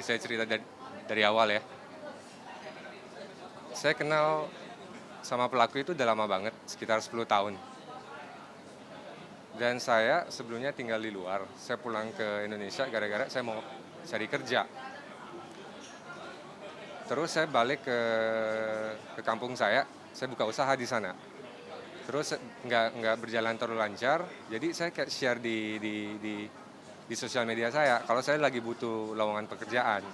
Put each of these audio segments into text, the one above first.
saya cerita dari awal ya. Saya kenal sama pelaku itu udah lama banget, sekitar 10 tahun. Dan saya sebelumnya tinggal di luar. Saya pulang ke Indonesia gara-gara saya mau cari kerja. Terus saya balik ke kampung saya buka usaha di sana. Terus nggak berjalan terlalu lancar, jadi saya kayak share di sosial media saya kalau saya lagi butuh lowongan pekerjaan.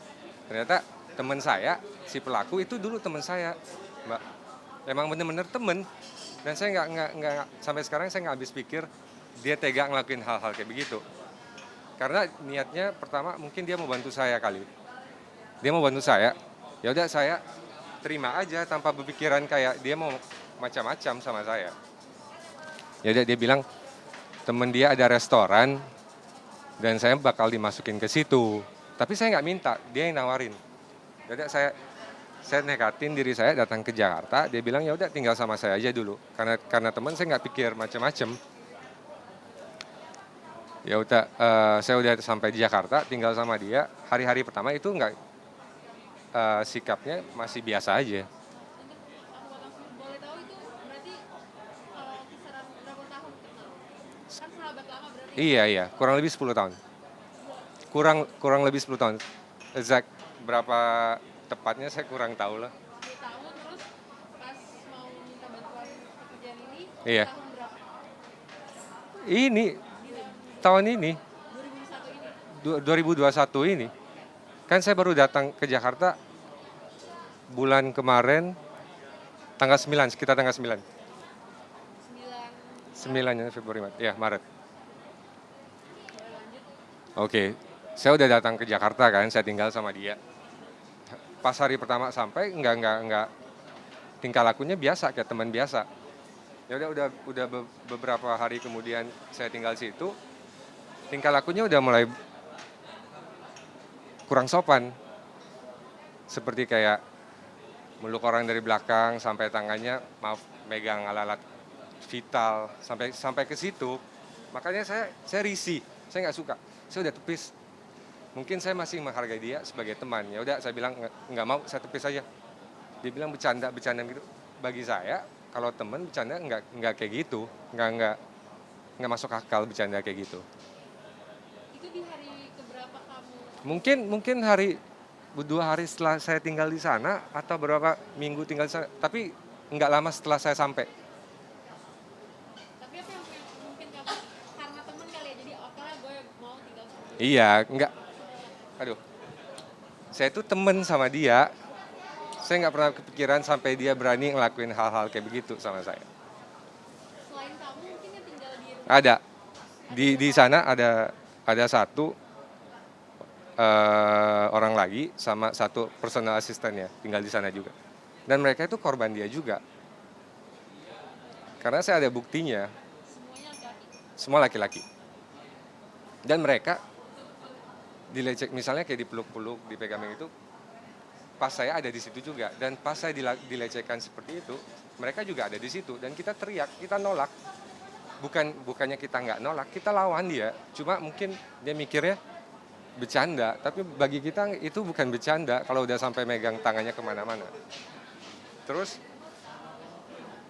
Ternyata teman saya, si pelaku itu dulu teman saya, Mbak. Emang bener-bener temen. Dan saya nggak sampai sekarang saya nggak habis pikir dia tega ngelakuin hal-hal kayak begitu. Karena niatnya pertama mungkin dia mau bantu saya kali. Dia mau bantu saya, ya udah saya terima aja tanpa berpikiran kayak dia mau macam-macam sama saya. Ya udah dia bilang temen dia ada restoran dan saya bakal dimasukin ke situ. Tapi saya nggak minta, dia yang nawarin. Ya udah saya nekatin diri saya datang ke Jakarta. Dia bilang ya udah tinggal sama saya aja dulu. Karena teman saya nggak pikir macam-macam. Ya udah saya udah sampai di Jakarta, tinggal sama dia. Hari-hari pertama itu nggak sikapnya masih biasa aja. Boleh tahu itu berarti kisaran berapa tahun kenal? Kan sahabat lama berarti. Iya, kurang lebih 10 tahun. Kurang lebih 10 tahun. Exact berapa tepatnya saya kurang tahu lah. 10 tahun terus pas mau minta bantuan pekerjaan ini Iya. tahun berapa? Ini Di tahun ini 2001 ini. 2021 ini. Kan saya baru datang ke Jakarta bulan kemarin tanggal 9, sekitar tanggal 9. 9 Februari, Maret. Ya, Maret. Boleh lanjut. Oke. Saya udah datang ke Jakarta kan, saya tinggal sama dia. Pas hari pertama sampai enggak tingkah lakunya biasa kayak teman biasa. Ya udah beberapa hari kemudian saya tinggal situ, tingkah lakunya udah mulai kurang sopan. Seperti kayak meluk orang dari belakang sampai tangannya megang alat-alat vital sampai ke situ. Makanya saya risih, saya nggak suka. Saya udah tepis. Mungkin saya masih menghargai dia sebagai teman. Ya udah saya bilang nggak mau, saya tepis aja. Dia bilang bercanda gitu. Bagi saya kalau teman bercanda nggak kayak gitu, nggak masuk akal bercanda kayak gitu. Itu di hari keberapa kamu? Mungkin 2 hari setelah saya tinggal di sana atau berapa minggu tinggal di sana, tapi nggak lama setelah saya sampai. Tapi apa yang mungkin kamu karena temen kali ya jadi oke lah gue mau tinggal sama dia. Iya, nggak. Aduh, saya itu temen sama dia. Saya nggak pernah kepikiran sampai dia berani ngelakuin hal-hal kayak begitu sama saya. Selain kamu mungkin yang tinggal di rumah Ada di sana ada satu orang lagi sama satu personal asistennya tinggal di sana juga. Dan mereka itu korban dia juga. Karena saya ada buktinya, semuanya laki-laki. semua laki-laki. Dan mereka dilecek, misalnya kayak dipeluk-peluk, dipegang itu, pas saya ada di situ juga. Dan pas saya dilecehkan seperti itu, mereka juga ada di situ. Dan kita teriak, kita nolak. Bukannya kita nggak nolak, kita lawan dia. Cuma mungkin dia mikirnya bercanda, tapi bagi kita itu bukan bercanda kalau udah sampai megang tangannya kemana-mana. Terus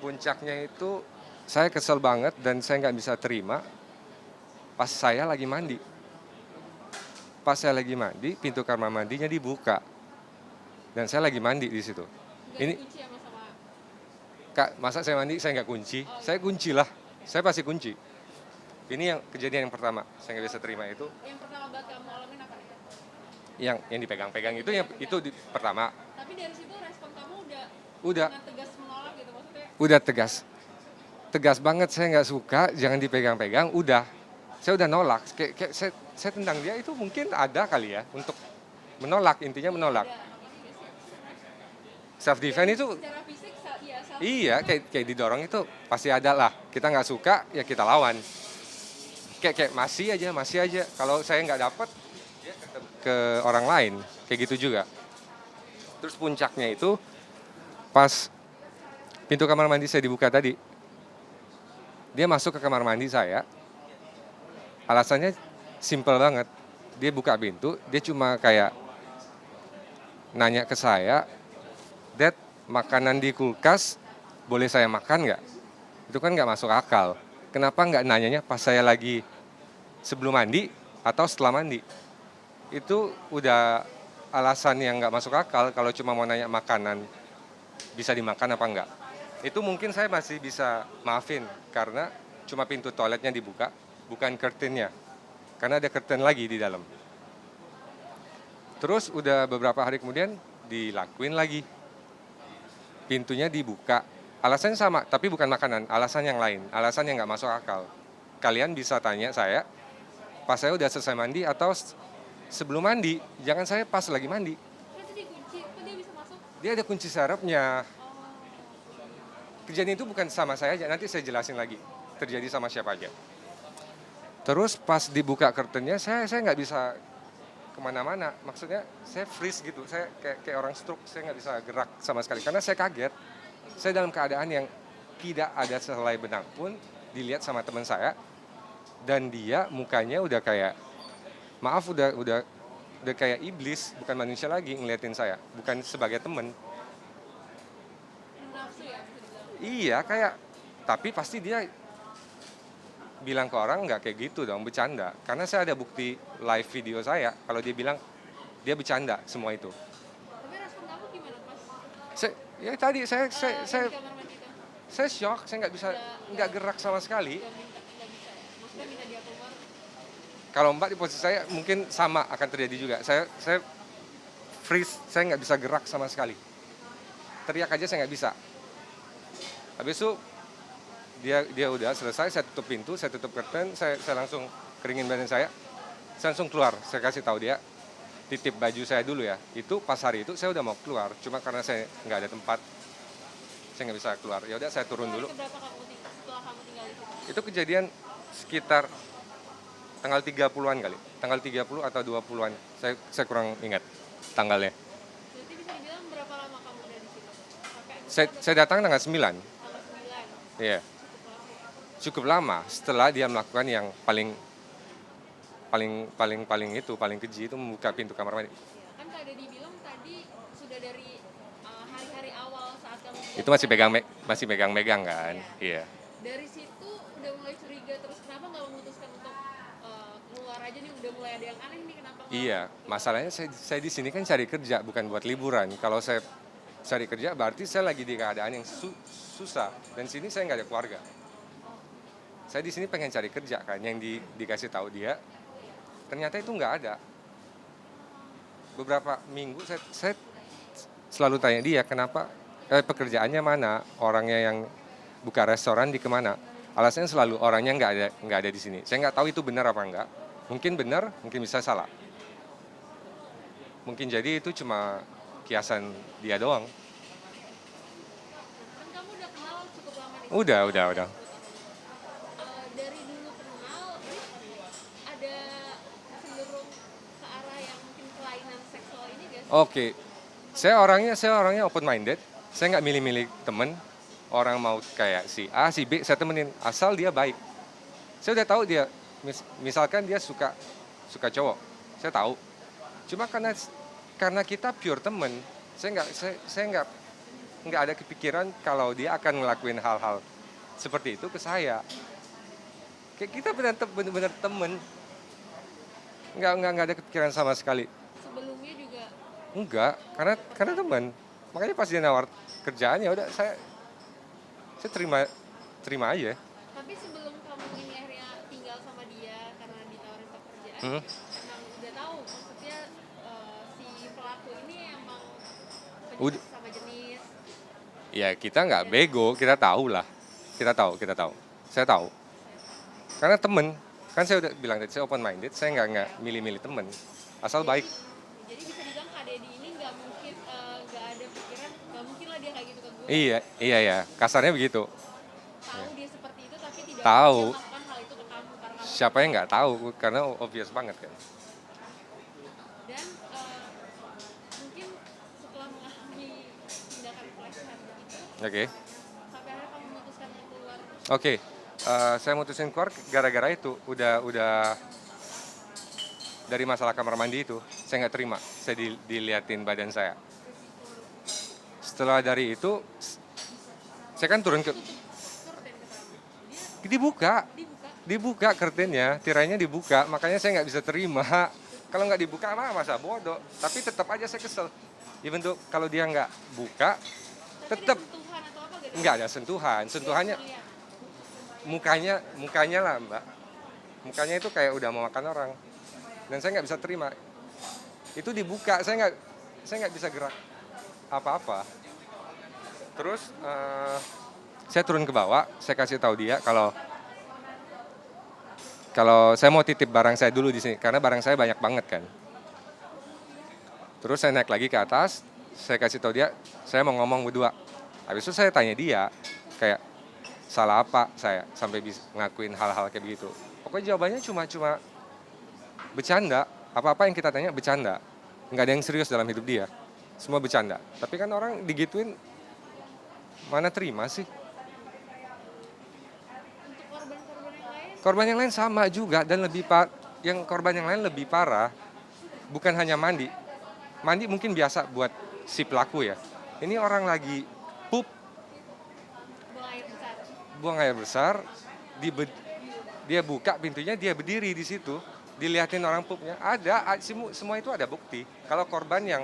puncaknya itu saya kesel banget dan saya nggak bisa terima pas saya lagi mandi. Pas saya lagi mandi, pintu kamar mandinya dibuka. Dan saya lagi mandi di situ. Gak Ini, dikunci sama Kak, masa saya mandi saya nggak kunci? Saya kunci lah. Saya pasti kunci. Ini yang kejadian yang pertama, saya nggak bisa terima itu. yang pertama banget kamu alamin apa nih? Yang dipegang-pegang itu pertama. Tapi dari situ respon kamu Udah dengan tegas menolak gitu maksudnya. udah tegas banget, saya nggak suka, jangan dipegang-pegang. Saya udah nolak. Kayak saya tendang dia itu mungkin ada kali ya untuk menolak, intinya menolak. Ada ini gak sih? Self defense itu Secara fisik ya self iya, kayak didorong itu pasti ada lah. Kita nggak suka ya kita lawan. Kayak masih aja. Kalau saya nggak dapet, dia ke orang lain, kayak gitu juga. Terus puncaknya itu pas pintu kamar mandi saya dibuka tadi, dia masuk ke kamar mandi saya. Alasannya simple banget. Dia buka pintu, dia cuma kayak nanya ke saya, "Dad, makanan di kulkas boleh saya makan nggak?" Itu kan nggak masuk akal. Kenapa nggak nanyanya pas saya lagi sebelum mandi atau setelah mandi? Itu udah alasan yang nggak masuk akal kalau cuma mau nanya makanan bisa dimakan apa enggak. Itu mungkin saya masih bisa maafin karena cuma pintu toiletnya dibuka, bukan curtain-nya. Karena ada curtain lagi di dalam. Terus udah beberapa hari kemudian dilakuin lagi. Pintunya dibuka. Alasannya sama, tapi bukan makanan, alasan yang lain, alasan yang nggak masuk akal. Kalian bisa tanya saya, pas saya udah selesai mandi atau sebelum mandi, jangan saya pas lagi mandi. Kan tadi kunci, kok dia bisa masuk? Dia ada kunci serepnya. Oh, Kejadian itu bukan sama saya aja, nanti saya jelasin lagi. Terjadi sama siapa aja. Terus pas dibuka curtainnya, saya nggak bisa kemana-mana. Maksudnya saya freeze gitu, saya kayak orang stroke, saya nggak bisa gerak sama sekali. Karena saya kaget, saya dalam keadaan yang tidak ada sehelai benang pun dilihat sama teman saya. Dan dia mukanya udah kayak, maaf udah kayak iblis, bukan manusia lagi ngeliatin saya. Bukan sebagai teman. nafsu ya bisa dibilang. Iya, kayak, tapi pasti dia bilang ke orang nggak kayak gitu dong, bercanda. Karena saya ada bukti live video saya, kalau dia bilang dia bercanda semua itu. Tapi respon kamu gimana pas Ya tadi saya di kamar mandi itu? saya shock, saya nggak gerak sama sekali. Nggak bisa ya? Maksudnya minta dia keluar? Kalau Mbak di posisi saya mungkin sama akan terjadi juga. Saya freeze, saya nggak bisa gerak sama sekali. Teriak aja saya nggak bisa. Habis itu dia udah selesai, saya tutup pintu, saya tutup curtain, saya langsung keringin badan saya langsung keluar. Saya kasih tahu dia, titip baju saya dulu ya. Itu pas hari itu saya udah mau keluar, cuma karena saya nggak ada tempat, saya nggak bisa keluar. Ya udah saya turun dulu. Seberapa setelah kamu tinggal di situ? Itu kejadian sekitar tanggal 30-an kali. Tanggal 30 atau 20-an. Saya kurang ingat tanggalnya. Berarti bisa dibilang berapa lama kamu udah di situ? Sampai Saya datang tanggal 9. tanggal 9. Iya. Cukup lama ya? Cukup lama setelah dia melakukan yang paling keji itu membuka pintu kamar mandi. Kan Kak Deddy bilang tadi sudah dari hari-hari awal saat kamu Itu masih pegang-megang kan? Iya. dari situ udah mulai curiga, terus kenapa nggak memutuskan untuk keluar aja nih, udah mulai ada yang aneh nih, kenapa nggak? Iya, masalahnya saya di sini kan cari kerja bukan buat liburan. Kalau saya cari kerja berarti saya lagi di keadaan yang susah dan sini saya nggak ada keluarga. Saya di sini pengen cari kerja kan, yang dikasih tahu dia ternyata itu nggak ada. Beberapa minggu saya selalu tanya dia kenapa pekerjaannya mana, orangnya yang buka restoran di kemana. Alasannya selalu orangnya nggak ada di sini. Saya nggak tahu itu benar apa enggak. Mungkin benar, mungkin bisa salah. Mungkin jadi itu cuma kiasan dia doang. Kan kamu udah kenal cukup lama nih. Udah. Dari dulu kenal, ada cenderung ke arah yang mungkin kelainan seksual ini gak sih? Oke, saya orangnya open minded. Saya nggak milih-milih temen. Orang mau kayak si A, si B, saya temenin asal dia baik. Saya udah tahu dia, misalkan dia suka cowok, saya tahu. Cuma karena kita pure temen, saya nggak ada kepikiran kalau dia akan ngelakuin hal-hal seperti itu ke saya. Kayak kita benar-benar temen, nggak ada kepikiran sama sekali. Sebelumnya juga Enggak, karena teman. Makanya pas dia nawar kerjaan ya udah saya terima aja. tapi sebelum kamu ini akhirnya tinggal sama dia karena ditawarin pekerjaan, Hmm. emang udah tahu maksudnya si pelaku ini emang Udah. penyuka sama jenis. Ya kita nggak bego, kita tahu lah. Kita tahu. Saya tahu. Karena temen, kan saya udah bilang tadi saya open minded, saya nggak milih-milih temen, asal baik. Jadi bisa dibilang Kak Deddy ini nggak mungkin nggak ada pikiran, nggak mungkin lah dia kayak gitu ke gue. Iya ya, kasarnya begitu. Tahu dia seperti itu tapi tidak Tahu. dia melakukan hal itu ke kamu karena kamu. Siapa yang nggak tahu, karena obvious banget kan. Dan mungkin setelah mengalami tindakan pelecehan begitu, Oke. sampai akhirnya kamu memutuskan untuk keluar. Oke, saya mutusin keluar gara-gara itu udah dari masalah kamar mandi itu saya nggak terima. saya diliatin badan saya. Setelah dari itu, saya kan turun ke, Kurden keterang. Dia dibuka, dibuka. dibuka curtainnya, tirainya dibuka, makanya saya nggak bisa terima. Kalau nggak dibuka masa bodoh, tapi tetap aja saya kesel. Even tuh kalau dia nggak buka, Tapi tetap ada sentuhan atau apa gak? nggak ada sentuhan. Sentuhannya mukanya lah mbak, mukanya itu kayak udah mau makan orang, dan saya nggak bisa terima. Itu dibuka, saya nggak bisa gerak apa-apa. Terus saya turun ke bawah, saya kasih tahu dia kalau saya mau titip barang saya dulu di sini karena barang saya banyak banget kan. Terus saya naik lagi ke atas, saya kasih tahu dia, saya mau ngomong berdua. Habis itu saya tanya dia, kayak salah apa saya sampai bisa ngakuin hal-hal kayak begitu. Pokoknya jawabannya cuma bercanda, apa-apa yang kita tanya bercanda. Nggak ada yang serius dalam hidup dia, semua bercanda. Tapi kan orang digituin, mana terima sih? Untuk korban-korban yang lain, Korban yang lain sama juga dan yang korban yang lain lebih parah. Bukan hanya mandi. Mandi mungkin biasa buat si pelaku ya. Ini orang lagi pup, buang air besar. buang air besar, dia buka pintunya, dia berdiri di situ, dilihatin orang pupnya. Semua itu ada bukti. Kalau korban yang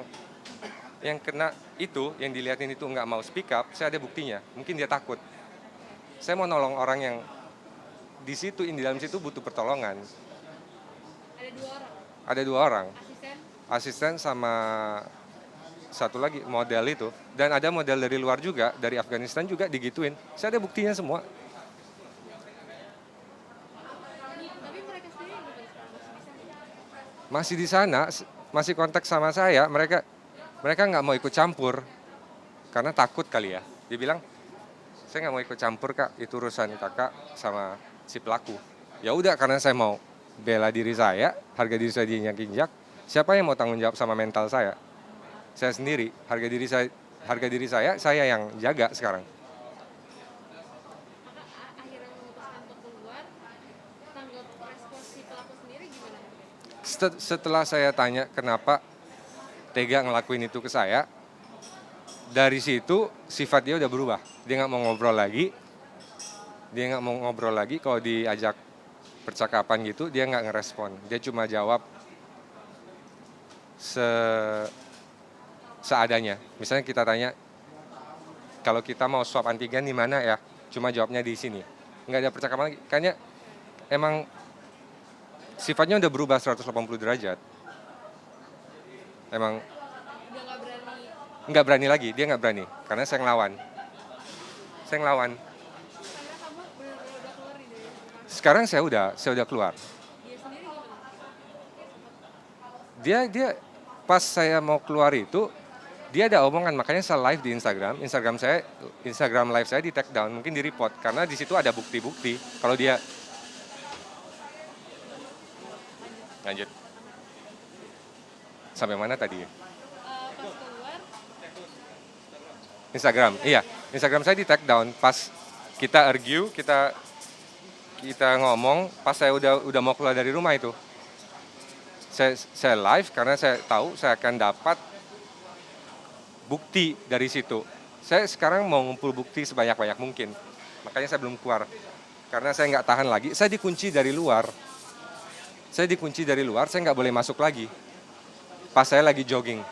kena itu, yang dilihatin itu nggak mau speak up, saya ada buktinya. Mungkin dia takut. Saya mau nolong orang yang di situ, di dalam situ butuh pertolongan. Ada 2 orang. Ada 2 orang, Asisten. asisten sama satu lagi model itu. Dan ada model dari luar juga, dari Afghanistan juga digituin. Saya ada buktinya semua. Tapi mereka sendiri yang bukan sekarang Masih di sana, masih kontak sama saya. Mereka nggak mau ikut campur karena takut kali ya. Dia bilang, saya nggak mau ikut campur kak, itu urusan kakak sama si pelaku. Ya udah, karena saya mau bela diri saya, harga diri saya diinjak-injak. Siapa yang mau tanggung jawab sama mental saya? Saya sendiri. Harga diri saya yang jaga sekarang. Maka akhirnya memutuskan untuk keluar. Tanggap respon si pelaku sendiri gimana? Setelah saya tanya kenapa tega ngelakuin itu ke saya, dari situ sifat dia udah berubah. Dia nggak mau ngobrol lagi. Kalau diajak percakapan gitu, dia nggak ngerespon. Dia cuma jawab seadanya. Misalnya kita tanya, kalau kita mau swab antigen di mana ya? Cuma jawabnya di sini. Nggak ada percakapan lagi. Kayaknya emang sifatnya udah berubah 180 derajat. Emang Udah gak berani. nggak berani lagi, dia nggak berani. Karena saya ngelawan. Karena kamu benar-benar udah keluar nih dari rumah. Sekarang saya udah keluar. Dia sendiri gimana? Dia pas saya mau keluar itu, dia ada omongan, makanya saya live di Instagram live saya di take down, mungkin di report karena di situ ada bukti-bukti. Kalau dia lanjut sampai mana tadi? Pas keluar, Instagram saya di take down pas kita argue, kita ngomong, pas saya udah mau keluar dari rumah itu. Saya live karena saya tahu saya akan dapat bukti dari situ. Saya sekarang mau ngumpul bukti sebanyak-banyak mungkin. Makanya saya belum keluar. Karena saya nggak tahan lagi. Saya dikunci dari luar, saya nggak boleh masuk lagi. Pas saya lagi jogging.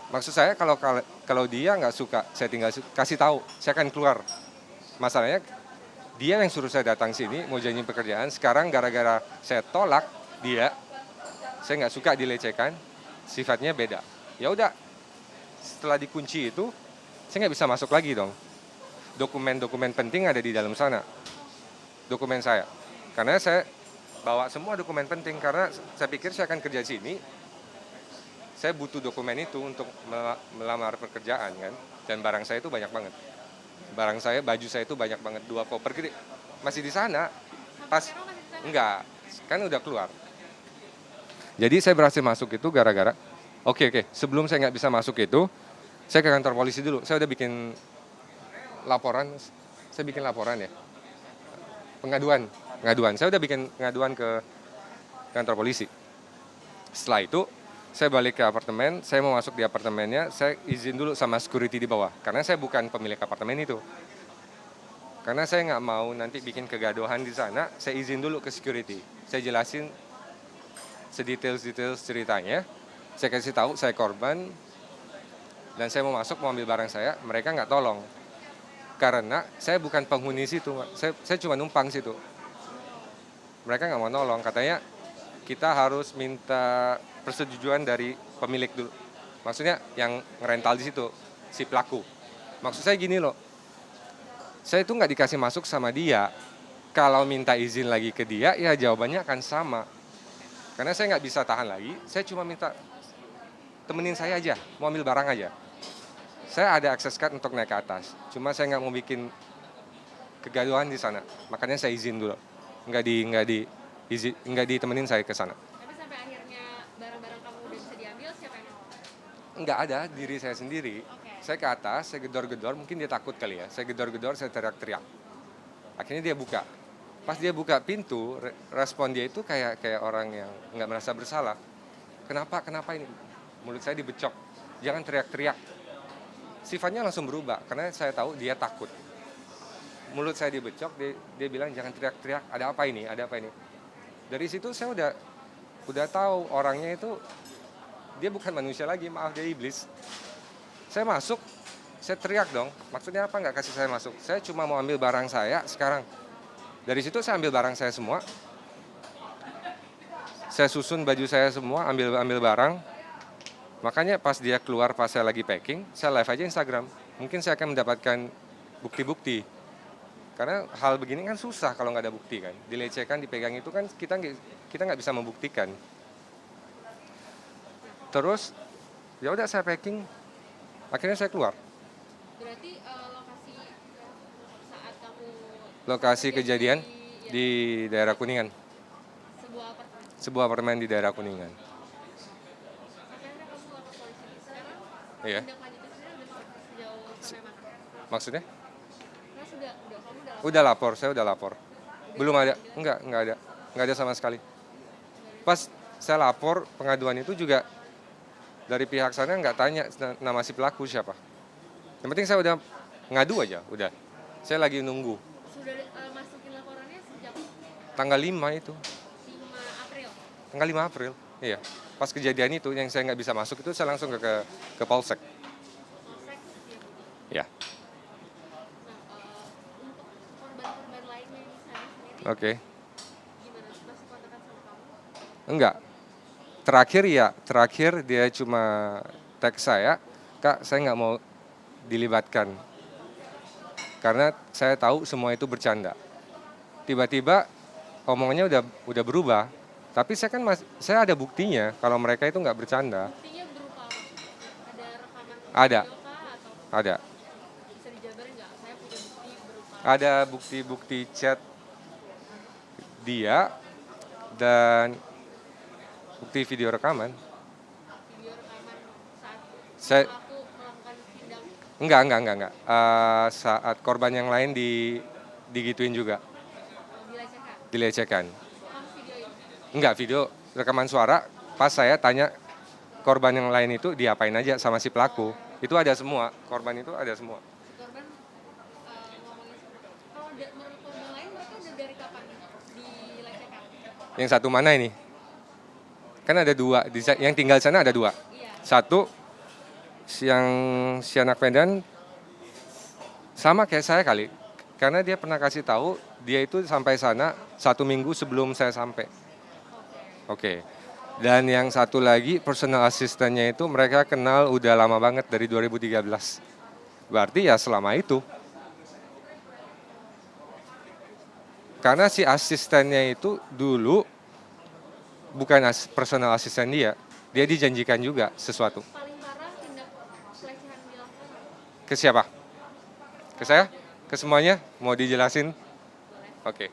Maksud saya kalau dia nggak suka, saya tinggal kasih tahu, saya akan keluar. Masalahnya dia yang suruh saya datang sini, mau janji pekerjaan. Sekarang gara-gara saya tolak dia, saya nggak suka dilecehkan, sifatnya beda. Ya udah, setelah dikunci itu, saya nggak bisa masuk lagi dong. Dokumen-dokumen penting ada di dalam sana, dokumen saya. Karena saya bawa semua dokumen penting, karena saya pikir saya akan kerja di sini, saya butuh dokumen itu untuk melamar pekerjaan kan. Dan barang saya itu banyak banget. Baju saya itu banyak banget, 2 koper gede. Masih di sana, pas sekarang masih di sana? enggak, kan udah keluar. Jadi saya berhasil masuk itu gara-gara, oke, sebelum saya nggak bisa masuk itu, saya ke kantor polisi dulu. Saya udah bikin laporan ya, pengaduan. Saya udah bikin pengaduan ke kantor polisi. Setelah itu, Saya balik ke apartemen, saya mau masuk di apartemennya, saya izin dulu sama security di bawah. Karena saya bukan pemilik apartemen itu. Karena saya nggak mau nanti bikin kegaduhan di sana, saya izin dulu ke security. Saya jelasin sedetail-detail ceritanya. Saya kasih tahu saya korban, dan saya mau masuk, mau ambil barang saya, mereka nggak tolong. Karena saya bukan penghuni situ, saya cuma numpang situ. Mereka nggak mau nolong, katanya kita harus minta persetujuan dari pemilik dulu. Maksudnya yang ngerental di situ, si pelaku. Maksud saya gini loh, saya itu nggak dikasih masuk sama dia. Kalau minta izin lagi ke dia, ya jawabannya akan sama. Karena saya nggak bisa tahan lagi, saya cuma minta temenin saya aja, mau ambil barang aja. Saya ada akses card untuk naik ke atas, cuma saya nggak mau bikin kegaduhan di sana. Makanya saya izin dulu, nggak ditemenin saya ke sana. Tapi sampai akhirnya barang-barang kamu udah bisa diambil, siapa yang nolong? Nggak ada, diri saya sendiri. Oke. Saya ke atas, saya gedor-gedor, mungkin dia takut kali ya. Saya gedor-gedor, saya teriak-teriak. Akhirnya dia buka. Pas dia buka pintu, respon dia itu kayak orang yang nggak merasa bersalah. Kenapa ini? Mulut saya dibecok. Jangan teriak-teriak. Sifatnya langsung berubah, karena saya tahu dia takut. Mulut saya dibecok, dia bilang jangan teriak-teriak. Ada apa ini? Ada apa ini? Dari situ saya udah tahu orangnya itu dia bukan manusia lagi, maaf dia iblis. Saya masuk, saya teriak dong. Maksudnya apa nggak kasih saya masuk? Saya cuma mau ambil barang saya sekarang. Dari situ saya ambil barang saya semua. Saya susun baju saya semua, ambil barang. Makanya pas dia keluar, pas saya lagi packing, saya live aja Instagram. Mungkin saya akan mendapatkan bukti-bukti. Karena hal begini kan susah kalau nggak ada bukti kan. Dilecehkan, dipegang itu kan kita nggak bisa membuktikan. Terus ya udah saya packing, akhirnya saya keluar. Berarti saat kamu Lokasi kejadian ya, di daerah Kuningan, sebuah apartemen. sebuah apartemen di daerah Kuningan. Sampai akhirnya kamu lapor polisi. Sekarang Iya. tindak lanjutnya sendiri udah sejauh sampai mana? Maksudnya? Nah, kamu udah lapor. Udah lapor, saya udah lapor. Udah Belum ada, tindak lanjut. enggak ada sama sekali. Pas saya lapor pengaduan itu juga dari pihak sana nggak tanya nama si pelaku siapa. Yang penting saya udah ngadu aja, udah. Saya lagi nunggu. Sudah masukin laporannya sejak Tanggal 5 itu, 5 April. tanggal 5 April. Iya. Pas kejadian itu yang saya nggak bisa masuk itu saya langsung ke Polsek. Polsek Ya. ya. Nah, untuk korban-korban lainnya di sana sendiri Oke. gimana? Masih kontakan sama kamu? Enggak. Terakhir dia cuma teks saya, Kak, saya nggak mau dilibatkan. Karena saya tahu semua itu bercanda. Tiba-tiba omongannya udah berubah. Tapi saya ada buktinya kalau mereka itu nggak bercanda. Buktinya berupa apa? Ada rekaman Ada. video kah atau Ada. bisa dijabarin nggak? Saya punya bukti berupa Ada bukti-bukti chat dia dan bukti video rekaman. video rekaman saat Saya pelaku melakukan tindak enggak. Saat korban yang lain digituin juga, dilecehkan. dilecehkan. Kamu videoin. Enggak, video rekaman suara pas saya tanya korban yang lain itu diapain aja sama si pelaku. Itu ada semua, korban itu ada semua. Si korban ngomongin semua. Kalau menurut korban lain mereka udah dari kapan dilecehkan? Yang satu mana ini? Kan ada dua, yang tinggal sana ada dua. Iya. Satu, si anak Medan sama kayak saya kali. Karena dia pernah kasih tahu, dia itu sampai sana 1 minggu sebelum saya sampai. Oke. Dan yang satu lagi, personal asistennya itu mereka kenal udah lama banget dari 2013. Berarti ya selama itu. Karena si asistennya itu dulu bukan personal asisten dia dijanjikan juga sesuatu. Paling parah tindak pelecehan dilakukan apa? Ke siapa? Ke saya? Ke semuanya? Mau dijelasin? Boleh. Oke.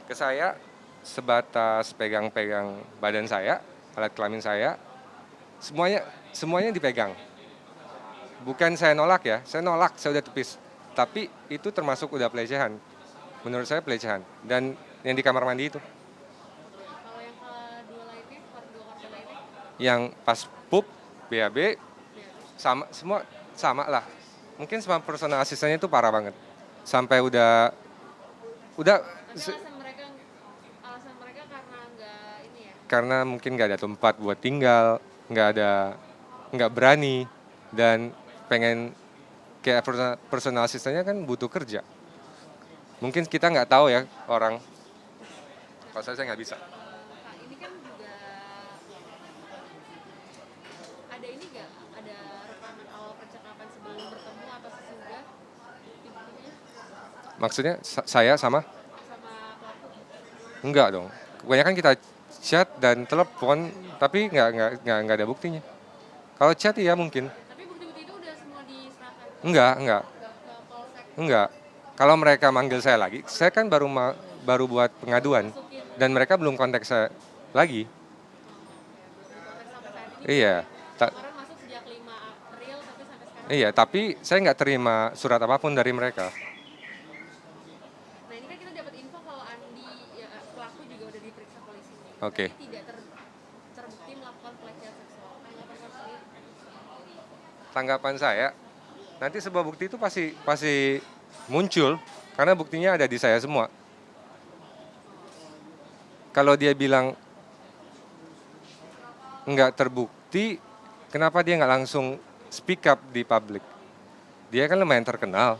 Ke saya sebatas pegang-pegang badan saya, alat kelamin saya, semuanya dipegang. Bukan saya nolak ya, saya udah tepis. Tapi itu termasuk udah pelecehan. Menurut saya pelecehan. Dan yang di kamar mandi itu. Kalau yang kedua lainnya, dua korban lainnya, yang pas pup, BAB, sama semua sama lah. Mungkin sama personal asistennya itu parah banget. Sampai udah Tapi alasan mereka karena nggak ini ya. karena mungkin nggak ada tempat buat tinggal, nggak berani, dan pengen kayak personal asistennya kan butuh kerja. Mungkin kita nggak tahu ya orang. Kalau saya nggak bisa. Kak, ini kan juga ada ini nggak? Ada rekaman awal percakapan sebelum bertemu atau sesudah? Bukti-buktinya Maksudnya saya sama? sama pelaku. Enggak dong. Kebanyakan kita chat dan telepon, tapi nggak ada buktinya. Kalau chat ya mungkin. Tapi bukti-bukti itu udah semua diserahkan Enggak. ke polsek. Enggak. Kalau mereka manggil saya lagi, saya kan baru buat pengaduan Masukin dan mereka belum kontak saya lagi. sampai saat ini. Iya. Kemarin masuk sejak 5 April tapi sampai sekarang. Iya, tapi saya nggak terima surat apapun dari mereka. Nah ini kan kita dapat info kalau Andi ya, pelaku juga udah diperiksa polisi. Oke. Tapi tidak terbukti melakukan pelecehan seksual. Tanggapan Kak sendiri? Tanggapan saya, nanti sebuah bukti itu pasti muncul karena buktinya ada di saya semua. Kalau dia bilang nggak terbukti, kenapa dia nggak langsung speak up di publik? Dia kan lumayan terkenal.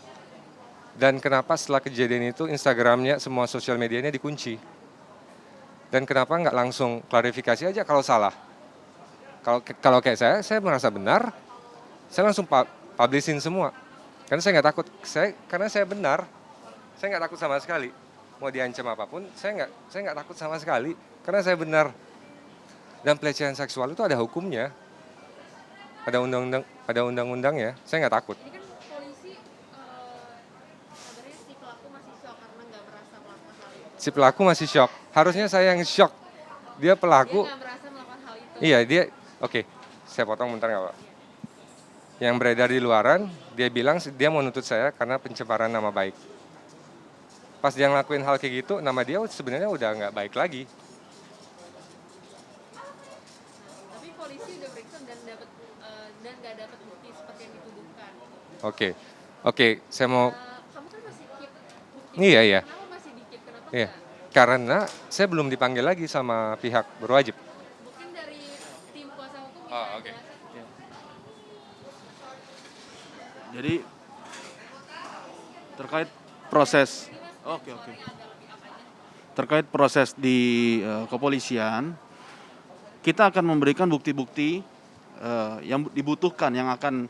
Dan kenapa setelah kejadian itu Instagramnya, semua sosial medianya dikunci? Dan kenapa nggak langsung klarifikasi aja kalau salah? Kalau kayak saya merasa benar, saya langsung publishin semua. Karena saya nggak takut, karena saya benar, saya nggak takut sama sekali. Mau diancam apapun, saya nggak takut sama sekali, karena saya benar. Dan pelecehan seksual itu ada hukumnya, ada undang-undangnya. Saya nggak takut. Ini kan polisi kabarnya si pelaku masih shock karena nggak merasa melakukan hal itu. Si pelaku masih shock. Harusnya saya yang shock. Dia Dia pelaku. nggak merasa melakukan hal itu. Iya, dia. Oke, saya potong bentar nggak Pak? Yang beredar di luaran, dia bilang dia mau nuntut saya karena pencemaran nama baik. Pas dia ngelakuin hal kayak gitu, nama dia sebenarnya udah nggak baik lagi. Tapi polisi udah periksa dan nggak dapat bukti seperti yang dituduhkan. Oke, saya mau. Kamu kan masih keep bukti. Iya. Kenapa masih di-keep? Kenapa Iya, nggak? karena saya belum dipanggil lagi sama pihak berwajib. Mungkin dari tim kuasa hukum bisa Oh, oke. jelasin. Jadi terkait proses terkait proses di kepolisian, kita akan memberikan bukti-bukti yang dibutuhkan, yang akan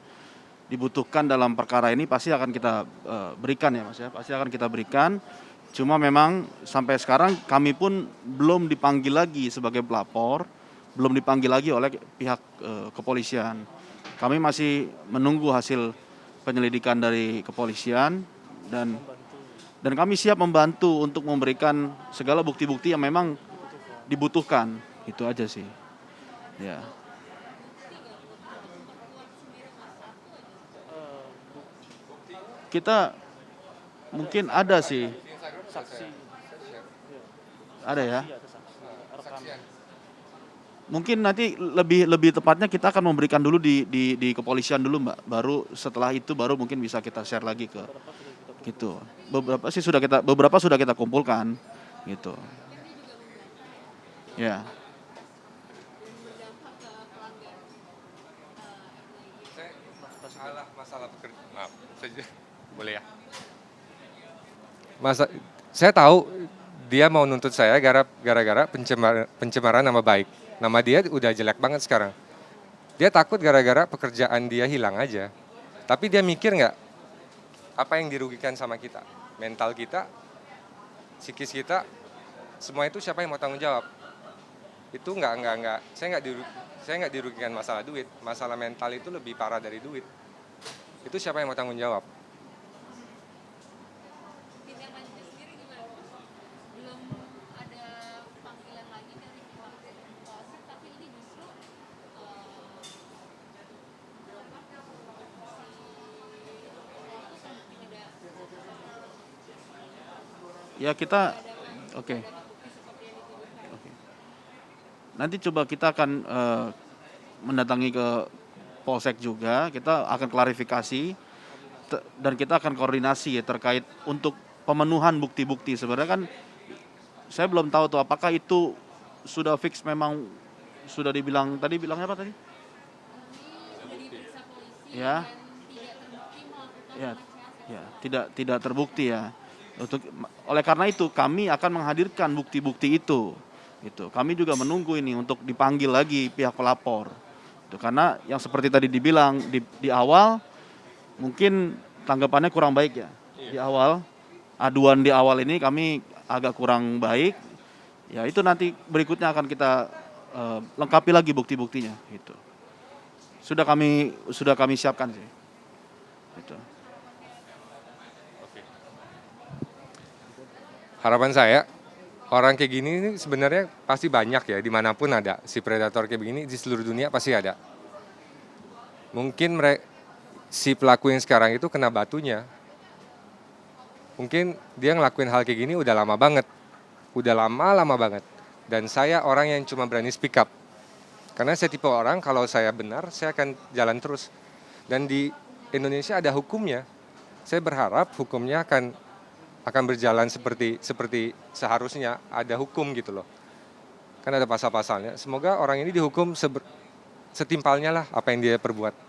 dibutuhkan dalam perkara ini pasti akan kita berikan ya Mas ya, pasti akan kita berikan. Cuma memang sampai sekarang kami pun belum dipanggil lagi sebagai pelapor, belum dipanggil lagi oleh pihak kepolisian. Kami masih menunggu hasil penyelidikan dari kepolisian dan kami siap membantu untuk memberikan segala bukti-bukti yang memang dibutuhkan. Itu aja sih. Ya. Kita mungkin ada sih. Ada ya. Mungkin nanti lebih tepatnya kita akan memberikan dulu di kepolisian dulu Mbak. Baru setelah itu baru mungkin bisa kita share lagi ke gitu. Beberapa sudah kita kumpulkan gitu. Ya. Masalah pekerjaan. Maaf, boleh ya? Saya tahu dia mau nuntut saya gara-gara pencemaran nama baik. Nama dia udah jelek banget sekarang. Dia takut gara-gara pekerjaan dia hilang aja. Tapi dia mikir nggak apa yang dirugikan sama kita, mental kita, psikis kita, semua itu siapa yang mau tanggung jawab? Itu nggak. Saya nggak dirugikan masalah duit. Masalah mental itu lebih parah dari duit. Itu siapa yang mau tanggung jawab? Tindak lanjutnya sendiri gimana? Belum ada panggilan lagi dari pihak polsek, tapi ini justru Ya kita oke. Nanti coba kita akan mendatangi ke Polsek juga, kita akan klarifikasi dan kita akan koordinasi ya terkait untuk pemenuhan bukti-bukti. Sebenarnya kan saya belum tahu tuh apakah itu sudah fix memang sudah dibilang tadi bilangnya apa tadi? Sudah diperiksa polisi Ya. dan tidak terbukti melakukan Ya, pelecehan ya, tidak terbukti ya. Oleh karena itu kami akan menghadirkan bukti-bukti itu. Itu. Kami juga menunggu ini untuk dipanggil lagi pihak pelapor. Itu karena yang seperti tadi dibilang di awal mungkin tanggapannya kurang baik ya. Di awal aduan di awal ini kami agak kurang baik. Ya itu nanti berikutnya akan kita lengkapi lagi bukti-buktinya gitu. Sudah kami siapkan sih. Gitu. Harapan saya, orang kayak gini ini sebenarnya pasti banyak ya, dimanapun ada. Si predator kayak begini di seluruh dunia pasti ada. Mungkin si pelaku yang sekarang itu kena batunya. Mungkin dia ngelakuin hal kayak gini udah lama banget. Udah lama banget. Dan saya orang yang cuma berani speak up. Karena saya tipe orang, kalau saya benar, saya akan jalan terus. Dan di Indonesia ada hukumnya. Saya berharap hukumnya akan berjalan seperti seharusnya, ada hukum gitu loh. Kan ada pasal-pasalnya. Semoga orang ini dihukum setimpalnya lah apa yang dia perbuat.